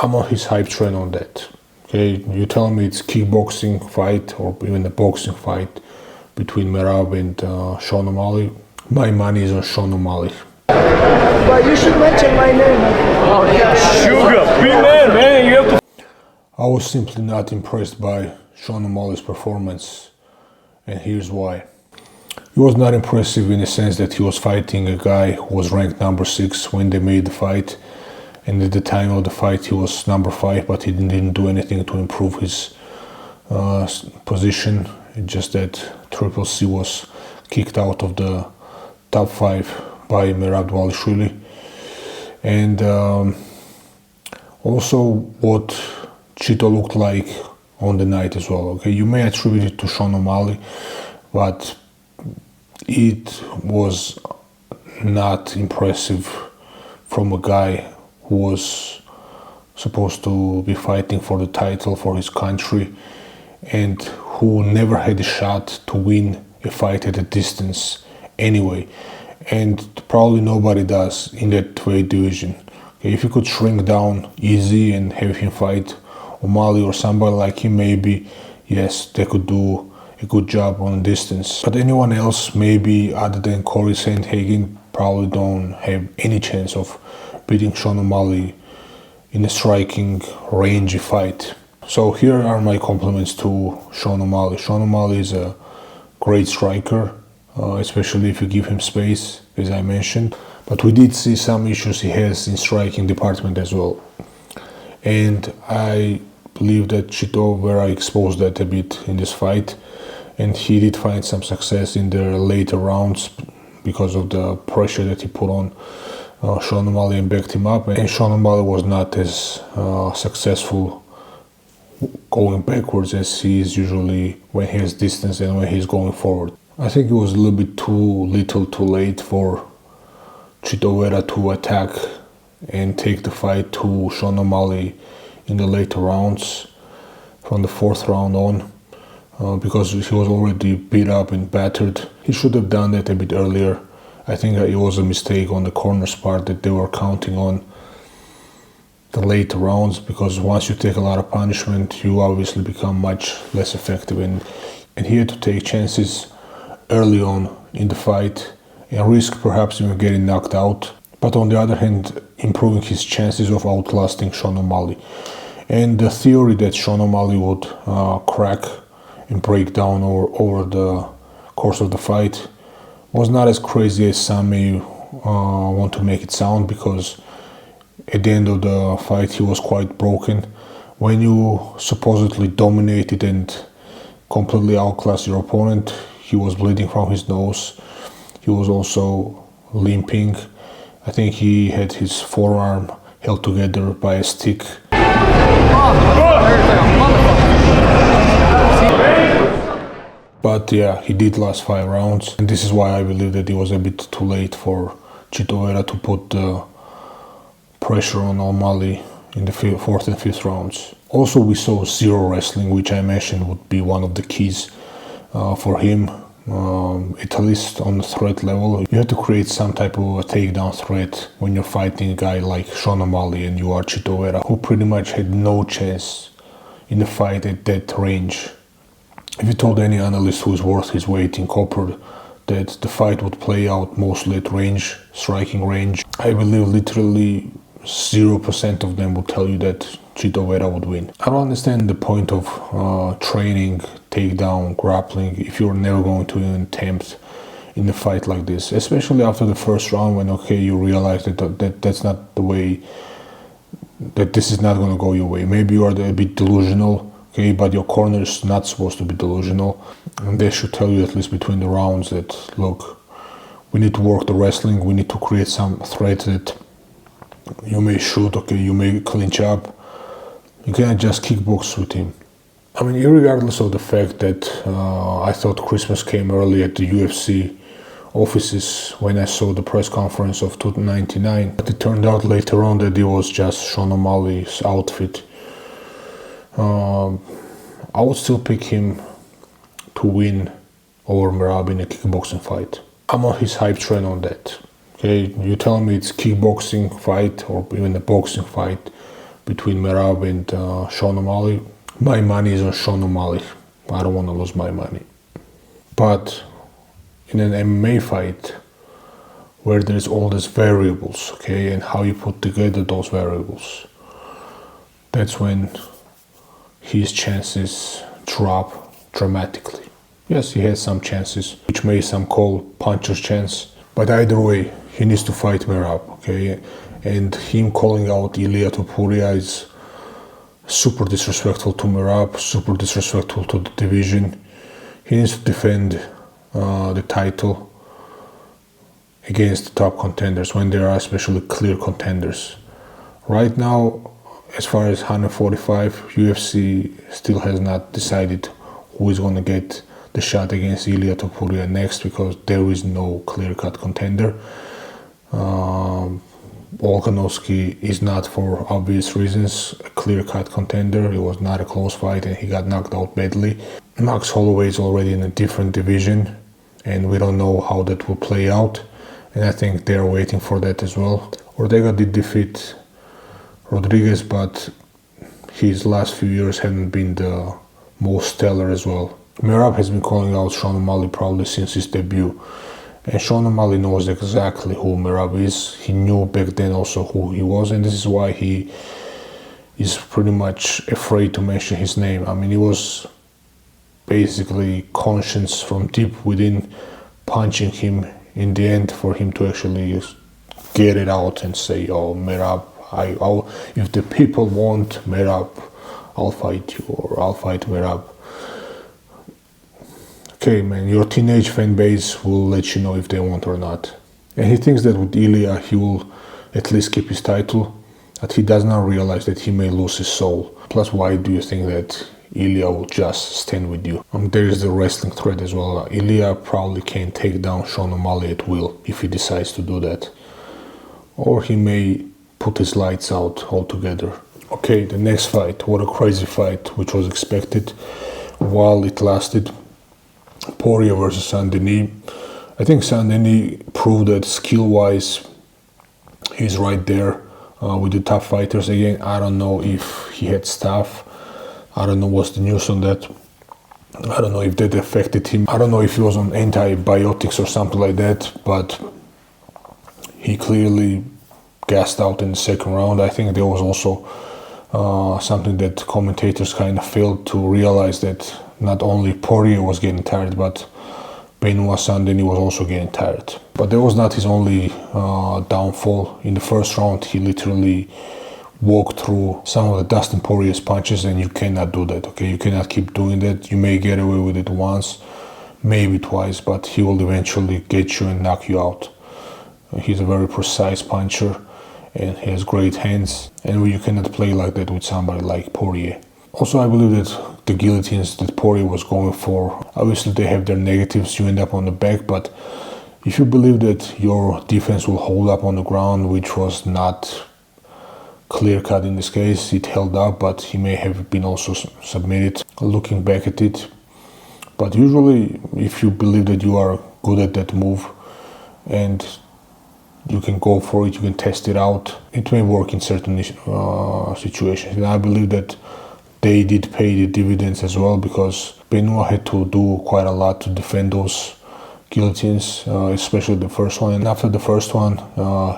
I'm on his hype train on that. Okay, you tell me it's kickboxing fight or even a boxing fight between Morob and Sean O'Malley. My money is on Sean O'Malley. But you should mention my name. Oh yeah, sugar, big man, you have to. I was simply not impressed by Sean O'Malley's performance, and here's why. He was not impressive in the sense that he was fighting a guy who was ranked number 6 when they made the fight, and at the time of the fight he was number 5, but he didn't do anything to improve his position. It's just that Triple C was kicked out of the top 5 by Morob Dvalishvili. And also what Chito looked like on the night as well. Okay, you may attribute it to Sean O'Malley, but it was not impressive from a guy who was supposed to be fighting for the title for his country and who never had a shot to win a fight at a distance anyway. And probably nobody does in that weight division. Okay, if you could shrink down easy and have him fight O'Malley or somebody like him, maybe, yes, they could do a good job on distance. But anyone else, maybe other than Corey Sandhagen, probably don't have any chance of beating Sean O'Malley in a striking, rangy fight. So here are my compliments to Sean O'Malley. Sean O'Malley is a great striker, especially if you give him space, as I mentioned. But we did see some issues he has in striking department as well. And I believe that Chito Vera exposed that a bit in this fight. And he did find some success in the later rounds because of the pressure that he put on Sean O'Malley and backed him up. And Sean O'Malley was not as successful going backwards as he is usually when he has distance and when he's going forward. I think it was a little bit too little too late for Chito Vera to attack and take the fight to Sean O'Malley in the later rounds from the 4th round on. Because he was already beat up and battered. He should have done that a bit earlier. I think it was a mistake on the corner's part that they were counting on the later rounds, because once you take a lot of punishment, you obviously become much less effective. And he had to take chances early on in the fight and risk perhaps even getting knocked out. But on the other hand, improving his chances of outlasting Sean O'Malley. And the theory that Sean O'Malley would crack and break down over the course of the fight was not as crazy as some may want to make it sound, because at the end of the fight he was quite broken. When you supposedly dominated and completely outclassed your opponent, he was bleeding from his nose. He was also limping. I think he had his forearm held together by a stick. But yeah, he did last 5 rounds, and this is why I believe that it was a bit too late for Chito Vera to put the pressure on O'Malley in the 4th and 5th rounds. Also, we saw zero wrestling, which I mentioned would be one of the keys for him, at least on the threat level. You have to create some type of a takedown threat when you're fighting a guy like Sean O'Malley and you are Chito Vera, who pretty much had no chance in the fight at that range. If you told any analyst who is worth his weight in copper that the fight would play out mostly at range, striking range, I believe literally 0% of them would tell you that Chito Vera would win. I don't understand the point of training, takedown, grappling if you're never going to even attempt in a fight like this, especially after the first round when, okay, you realize that that's not the way, that this is not going to go your way. Maybe you are a bit delusional. Okay, but your corner is not supposed to be delusional, and they should tell you at least between the rounds that, look, we need to work the wrestling, we need to create some threat that you may shoot, okay, you may clinch up, you cannot just kickbox with him. I mean, irregardless of the fact that I thought Christmas came early at the UFC offices when I saw the press conference of 299, but it turned out later on that it was just Sean O'Malley's outfit. I would still pick him to win over Morob in a kickboxing fight. I'm on his hype train on that. Okay, you tell me it's kickboxing fight or even a boxing fight between Morob and Sean O'Malley. My money is on Sean O'Malley. I don't want to lose my money. But in an MMA fight, where there's all these variables, okay, and how you put together those variables, that's when his chances drop dramatically. Yes, he has some chances, which may some call puncher's chance, but either way, he needs to fight Morob, okay? And him calling out Ilia to Poria is super disrespectful to Morob, super disrespectful to the division. He needs to defend the title against the top contenders when there are especially clear contenders. Right now, as far as 145, UFC still has not decided who is going to get the shot against Ilia Topuria next, because there is no clear-cut contender. Volkanovski is not, for obvious reasons, a clear-cut contender. It was not a close fight and he got knocked out badly. Max Holloway is already in a different division and we don't know how that will play out. And I think they're waiting for that as well. Ortega did defeat Rodriguez, but his last few years haven't been the most stellar as well. Morob has been calling out Sean O'Malley probably since his debut. And Sean O'Malley knows exactly who Morob is. He knew back then also who he was, and this is why he is pretty much afraid to mention his name. I mean, he was basically conscious from deep within punching him in the end for him to actually get it out and say, oh, Morob, if the people want Morob, I'll fight you, or I'll fight Morob. Okay, man, your teenage fan base will let you know if they want or not. And he thinks that with Ilia, he will at least keep his title, but he does not realize that he may lose his soul. Plus, why do you think that Ilia will just stand with you? There is the wrestling thread as well. Ilia probably can take down Sean O'Malley at will if he decides to do that. Or he may put his lights out altogether. Okay, the next fight, what a crazy fight, which was expected while it lasted. Poria versus Saint-Denis. I think Saint-Denis proved that skill-wise he's right there with the top fighters. Again, I don't know if he had staff. I don't know what's the news on that. I don't know if that affected him. I don't know if he was on antibiotics or something like that, but he clearly gassed out in the second round. I think there was also something that commentators kind of failed to realize, that not only Poirier was getting tired, but Benoit Sandin was also getting tired. But that was not his only downfall. In the first round, he literally walked through some of the Dustin Poirier's punches, and you cannot do that, okay? You cannot keep doing that. You may get away with it once, maybe twice, but he will eventually get you and knock you out. He's a very precise puncher, and he has great hands, and you cannot play like that with somebody like Poirier. Also, I believe that the guillotines that Poirier was going for, obviously they have their negatives, you end up on the back, but if you believe that your defense will hold up on the ground, which was not clear-cut in this case, it held up, but he may have been also submitted looking back at it. But usually, if you believe that you are good at that move and you can go for it, you can test it out, it may work in certain situations. And I believe that they did pay the dividends as well, because Benoit had to do quite a lot to defend those guillotines, especially the first one. And after the first one,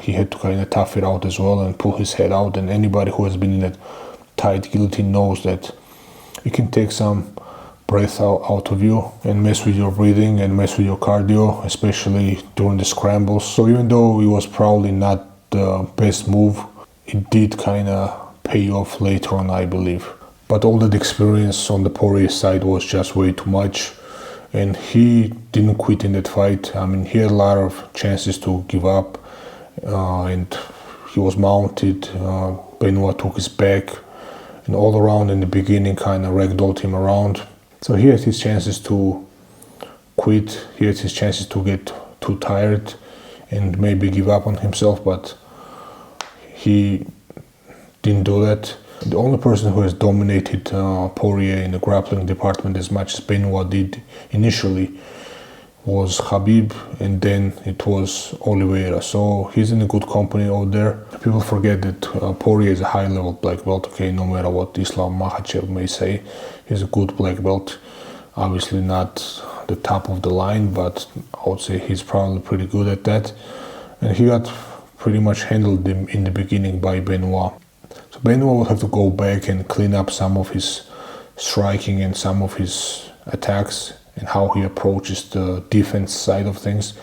he had to kind of tough it out as well and pull his head out. And anybody who has been in that tight guillotine knows that it can take some breath out of you and mess with your breathing and mess with your cardio, especially during the scrambles. So even though it was probably not the best move, it did kind of pay off later on, I believe. But all that experience on the Poirier side was just way too much, and he didn't quit in that fight. I mean, he had a lot of chances to give up, and he was mounted. Benoit took his back, and all around in the beginning kind of ragdolled him around. So he had his chances to quit, he had his chances to get too tired and maybe give up on himself, but he didn't do that. The only person who has dominated Poirier in the grappling department as much as Benoit did initially was Khabib, and then it was Oliveira. So he's in a good company out there. People forget that Poria is a high-level black belt. Okay, no matter what Islam Makhachev may say, he's a good black belt. Obviously not the top of the line, but I would say he's probably pretty good at that. And he got pretty much handled in the beginning by Benoit. So Benoit will have to go back and clean up some of his striking and some of his attacks and how he approaches the defense side of things.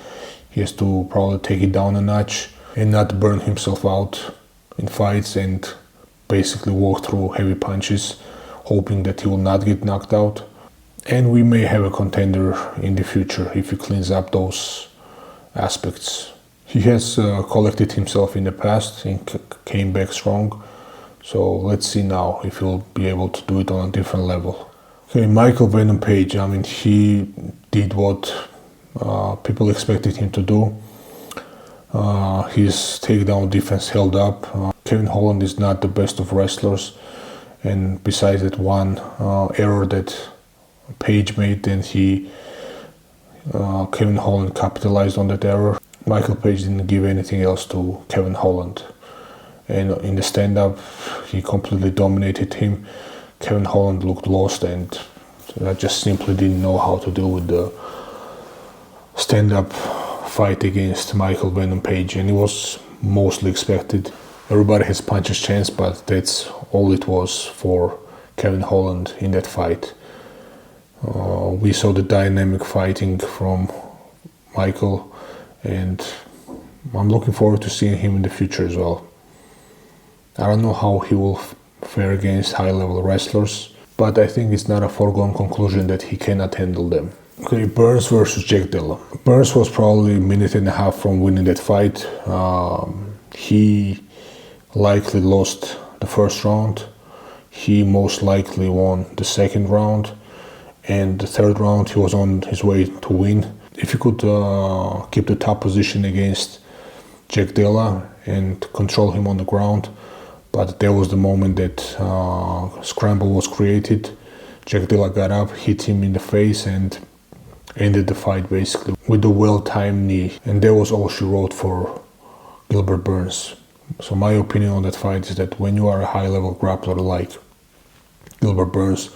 He has to probably take it down a notch and not burn himself out in fights and basically walk through heavy punches, hoping that he will not get knocked out. And we may have a contender in the future if he cleans up those aspects. He has collected himself in the past and came back strong. So let's see now if he'll be able to do it on a different level. Okay, Michael Venom Page, I mean, he did what people expected him to do. His takedown defense held up. Kevin Holland is not the best of wrestlers. And besides that one error that Page made, then Kevin Holland capitalized on that error. Michael Page didn't give anything else to Kevin Holland. And in the stand-up, he completely dominated him. Kevin Holland looked lost and just simply didn't know how to deal with the stand-up fight against Michael Venom Page, and it was mostly expected. Everybody has puncher's chance, but that's all it was for Kevin Holland in that fight. We saw the dynamic fighting from Michael, and I'm looking forward to seeing him in the future as well. I don't know how he will fare against high-level wrestlers, but I think it's not a foregone conclusion that he cannot handle them. Okay, Burns versus Jack Della. Burns was probably a minute and a half from winning that fight. He likely lost the first round. He most likely won the second round. And the third round, he was on his way to win. If he could keep the top position against Jack Della and control him on the ground, but there was the moment that scramble was created. Jack Della got up, hit him in the face, and ended the fight basically with a well-timed knee. And that was all she wrote for Gilbert Burns. So my opinion on that fight is that when you are a high-level grappler like Gilbert Burns,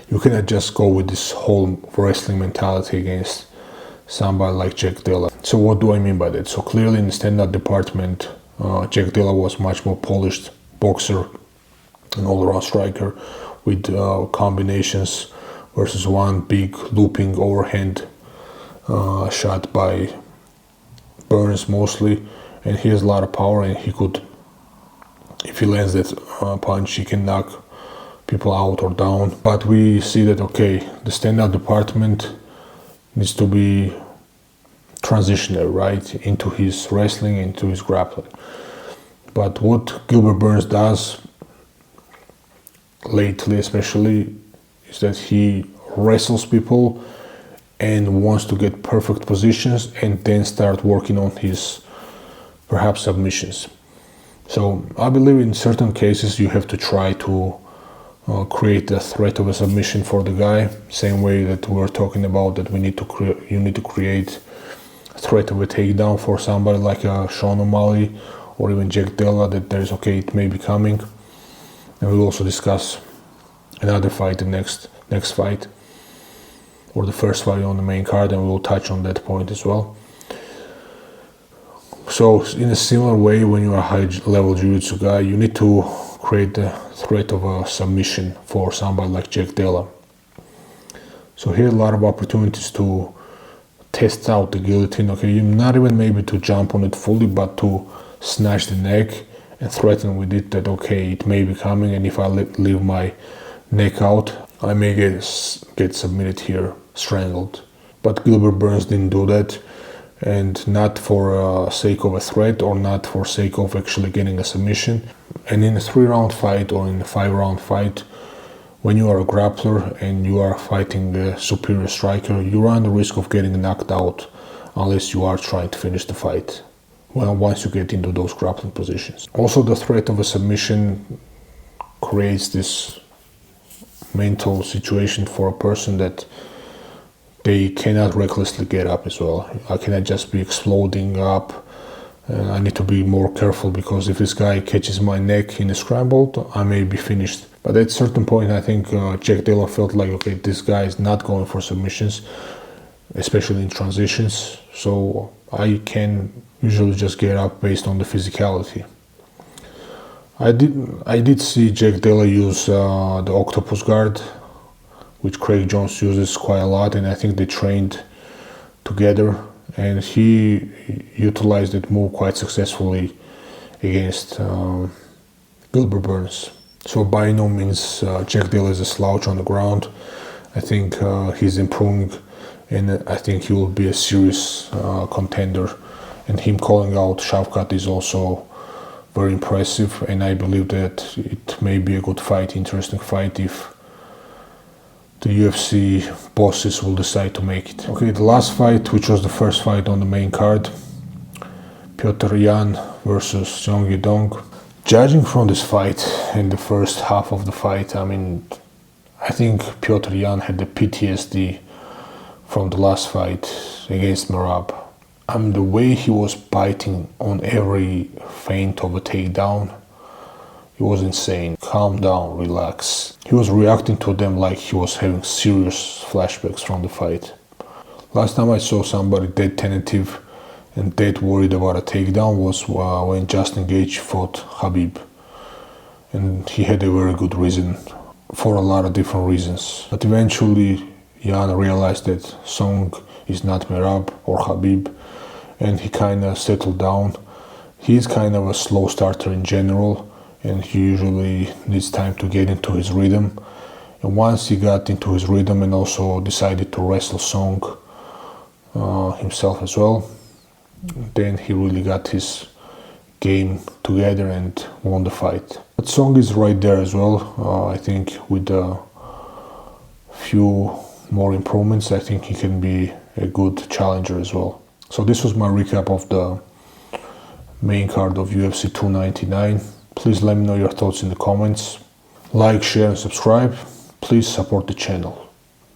you cannot just go with this whole wrestling mentality against somebody like Jack Della. So what do I mean by that? So clearly in the stand-up department, Jack Della was much more polished boxer, an all-around striker with combinations versus one big looping overhand shot by Burns mostly, and he has a lot of power, and he could, if he lands that punch, he can knock people out or down. But we see that, okay, the stand-up department needs to be transitional, right, into his wrestling, into his grappling. But what Gilbert Burns does lately especially is that he wrestles people and wants to get perfect positions and then start working on his perhaps submissions. So I believe in certain cases you have to try to create a threat of a submission for the guy, same way that we're talking about that you need to create a threat of a takedown for somebody like a Sean O'Malley or even Jack Della, that there's, okay, it may be coming. And we'll also discuss another fight, the next fight, or the first fight on the main card, and we will touch on that point as well. So in a similar way, when you're a high-level jiu-jitsu guy, you need to create the threat of a submission for somebody like Jack Della. So here are a lot of opportunities to test out the guillotine. Okay, you're not even maybe to jump on it fully, but to snatch the neck and threaten with it that, okay, it may be coming, and if I leave my neck out, I may get submitted here, strangled. But Gilbert Burns didn't do that, and not for sake of a threat or not for sake of actually getting a submission. And in a 3-round fight or in a 5-round fight, when you are a grappler and you are fighting a superior striker, you run the risk of getting knocked out unless you are trying to finish the fight. Well, once you get into those grappling positions. Also, the threat of a submission creates this mental situation for a person that they cannot recklessly get up as well. I cannot just be exploding up. I need to be more careful, because if this guy catches my neck in a scramble, I may be finished. But at a certain point, I think Jack Della felt like, okay, this guy is not going for submissions, especially in transitions. So I can usually just get up based on the physicality. I did see Jack Della use the octopus guard, which Craig Jones uses quite a lot, and I think they trained together, and he utilized that move quite successfully against Gilbert Burns. So by no means Jack Della is a slouch on the ground. I think he's improving, and I think he will be a serious contender, and him calling out Shavkat is also very impressive, and I believe that it may be a good fight, interesting fight, if the UFC bosses will decide to make it. Okay, the last fight, which was the first fight on the main card, Petr versus Yadong. Judging from this fight in the first half of the fight, I mean, I think Petr had the PTSD from the last fight against Morob. I mean, the way he was biting on every feint of a takedown, it was insane. Calm down, relax. He was reacting to them like he was having serious flashbacks from the fight. Last time I saw somebody that tentative and that worried about a takedown was when Justin Gage fought Khabib. And he had a very good reason, for a lot of different reasons. But eventually, Jan realized that Song is not Morob or Khabib, and he kind of settled down. He's kind of a slow starter in general, and he usually needs time to get into his rhythm. And once he got into his rhythm and also decided to wrestle Song himself as well, then he really got his game together and won the fight. But Song is right there as well. I think with a few more improvements, I think he can be a good challenger as well. So this was my recap of the main card of UFC 299. Please let me know your thoughts in the comments. Like, share and subscribe. Please support the channel.